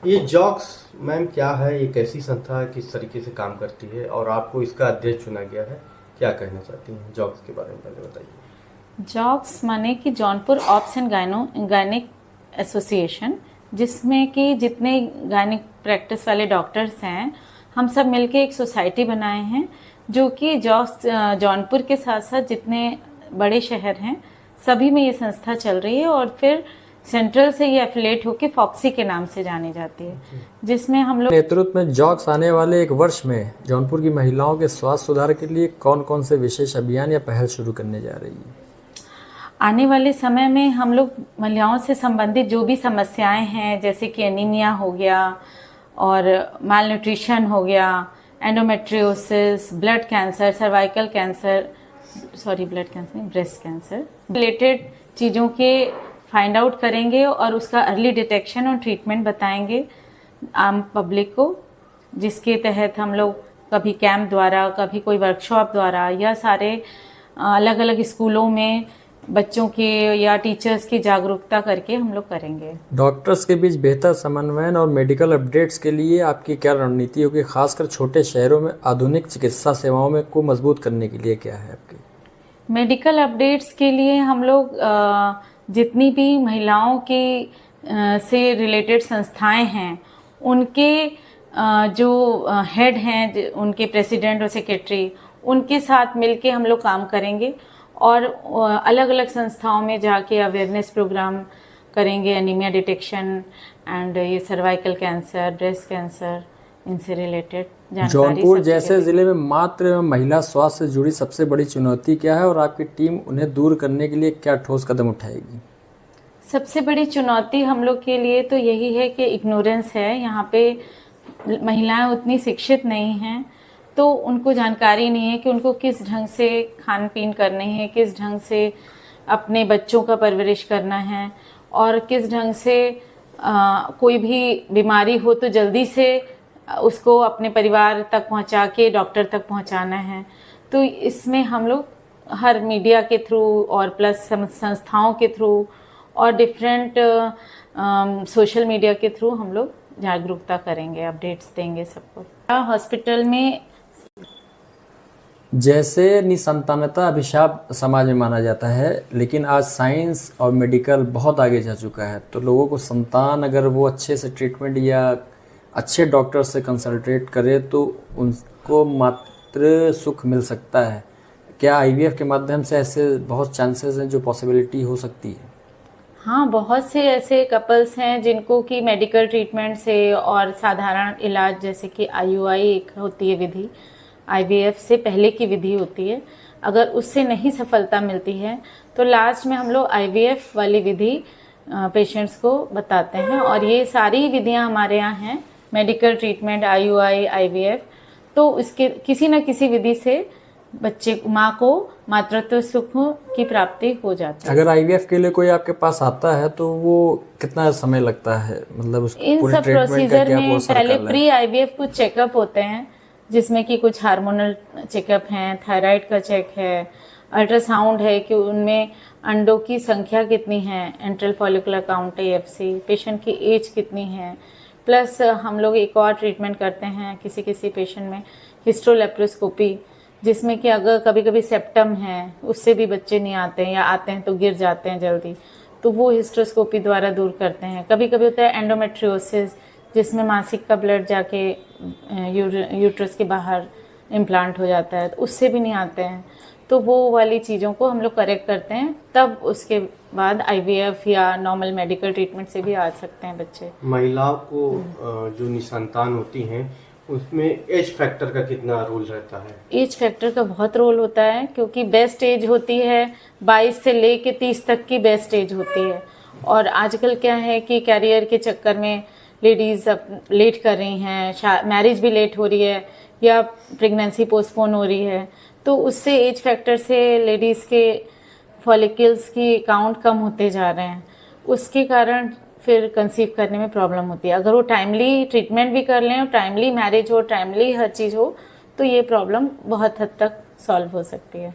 ये jocks ma'am क्या है, ये कैसी संस्था है, किस तरीके से काम करती है और आपको इसका अध्यक्ष चुना गया है, क्या कहना चाहती हैं जॉक्स के बारे में पहले बताइए। जॉक्स माने कि Jaunpur ops and gynaec association, जिसमें कि जितने गायनिक प्रैक्टिस वाले डॉक्टर्स हैं हम सब मिलके एक सोसाइटी बनाए हैं, जो कि जॉक्स जौनपुर के साथ साथ जितने बड़े शहर हैं सभी में ये संस्था चल रही है। और फिर सेंट्रल से ये एफिलेट होकर फॉक्सी के नाम से जानी जाती है, जिसमें हम लोग नेतृत्व में जॉक्स आने वाले एक वर्ष में जौनपुर की महिलाओं के स्वास्थ्य सुधार के लिए कौन कौन से विशेष अभियान या पहल शुरू करने जा रही है। आने वाले समय में हम लोग महिलाओं से संबंधित जो भी समस्याएं हैं, जैसे कि एनीमिया हो गया और माल न्यूट्रिशन हो गया, endometriosis, blood cancer, cervical cancer, blood cancer नहीं, ब्रेस्ट कैंसर रिलेटेड चीज़ों के फाइंड आउट करेंगे और उसका अर्ली डिटेक्शन और ट्रीटमेंट बताएंगे आम पब्लिक को, जिसके तहत हम लोग कभी कैंप द्वारा, कभी कोई वर्कशॉप द्वारा या सारे अलग अलग स्कूलों में बच्चों के या टीचर्स की जागरूकता करके हम लोग करेंगे। डॉक्टर्स के बीच बेहतर समन्वय और मेडिकल अपडेट्स के लिए आपकी क्या रणनीति होगी, खासकर छोटे शहरों में आधुनिक चिकित्सा सेवाओं में को मजबूत करने के लिए क्या है आपकी? मेडिकल अपडेट्स के लिए हम लोग जितनी भी महिलाओं की से रिलेटेड संस्थाएं हैं उनके जो हेड हैं, उनके प्रेसिडेंट और सेक्रेटरी, उनके साथ मिलके हम लोग काम करेंगे और अलग अलग संस्थाओं में जाके अवेयरनेस प्रोग्राम करेंगे, एनीमिया डिटेक्शन एंड ये सर्वाइकल कैंसर, ब्रेस्ट कैंसर, इनसे रिलेटेड जानकारी। जौनपुर जैसे जिले में मात्र महिला स्वास्थ्य से जुड़ी सबसे बड़ी चुनौती क्या है और आपकी टीम उन्हें दूर करने के लिए क्या ठोस कदम उठाएगी? सबसे बड़ी चुनौती हम लोग के लिए तो यही है कि इग्नोरेंस है। यहाँ पे महिलाएं उतनी शिक्षित नहीं हैं, तो उनको जानकारी नहीं है कि उनको किस ढंग से खान पीन करनी है, किस ढंग से अपने बच्चों का परवरिश करना है और किस ढंग से कोई भी बीमारी हो तो जल्दी से उसको अपने परिवार तक पहुंचा के डॉक्टर तक पहुंचाना है। तो इसमें हम लोग हर मीडिया के थ्रू और प्लस संस्थाओं के थ्रू और डिफरेंट सोशल मीडिया के थ्रू हम लोग जागरूकता करेंगे, अपडेट्स देंगे सबको। हॉस्पिटल में जैसे निसंतानता अभिशाप समाज में माना जाता है, लेकिन आज साइंस और मेडिकल बहुत आगे जा चुका है, तो लोगों को संतान अगर वो अच्छे से ट्रीटमेंट या अच्छे डॉक्टर से कंसल्टेट करे तो उनको मात्र सुख मिल सकता है। क्या आईवीएफ के माध्यम से ऐसे बहुत चांसेस हैं जो पॉसिबिलिटी हो सकती है? हाँ, बहुत से ऐसे कपल्स हैं जिनको कि मेडिकल ट्रीटमेंट से और साधारण इलाज, जैसे कि आईयूआई एक होती है विधि, आईवीएफ से पहले की विधि होती है, अगर उससे नहीं सफलता मिलती है तो लास्ट में हम लोग आईवीएफ वाली विधि पेशेंट्स को बताते हैं। और ये सारी विधियां हमारे यहाँ हैं, मेडिकल ट्रीटमेंट, आईयूआई, आईवीएफ, तो इसके किसी न किसी विधि से बच्चे माँ को मातृत्व सुख की प्राप्ति हो जाती है। अगर आईवीएफ के लिए कोई आपके पास आता है तो वो कितना समय लगता है, मतलब उसको इन सब प्रोसीजर में पहले प्री आईवीएफ कुछ चेकअप होते हैं, जिसमें कि कुछ हार्मोनल चेकअप हैं, थायराइड का चेक है, अल्ट्रासाउंड है कि उनमें अंडों की संख्या कितनी है, enteral follicular count AFC, patient की एज कितनी है, प्लस हम लोग एक और ट्रीटमेंट करते हैं किसी किसी पेशेंट में हिस्ट्रोलेप्रोस्कोपी, जिसमें कि अगर कभी कभी सेप्टम है उससे भी बच्चे नहीं आते हैं या आते हैं तो गिर जाते हैं जल्दी, तो वो हिस्ट्रोस्कोपी द्वारा दूर करते हैं। कभी कभी होता है एंडोमेट्रियोसिस, जिसमें मासिक का ब्लड जाके यूट्रस के बाहर इम्प्लांट हो जाता है, तो उससे भी नहीं आते हैं, तो वो वाली चीज़ों को हम लोग करेक्ट करते हैं, तब उसके बाद आईवीएफ या नॉर्मल मेडिकल ट्रीटमेंट से भी आ सकते हैं बच्चे। महिलाओं को जो निसंतान होती हैं उसमें एज फैक्टर का कितना रोल रहता है? एज फैक्टर का बहुत रोल होता है, क्योंकि बेस्ट एज होती है 22 से लेके 30 तक की बेस्ट एज होती है। और आजकल क्या है कि कैरियर के चक्कर में लेडीज़ अब लेट कर रही हैं, मैरिज भी लेट हो रही है या प्रेगनेंसी पोस्टपोन हो रही है, तो उससे एज फैक्टर से लेडीज़ के फॉलिकल्स की काउंट कम होते जा रहे हैं, उसके कारण फिर कंसीव करने में प्रॉब्लम होती है। अगर वो टाइमली ट्रीटमेंट भी कर लें और टाइमली मैरिज हो, टाइमली हर चीज़ हो, तो ये प्रॉब्लम बहुत हद तक सॉल्व हो सकती है।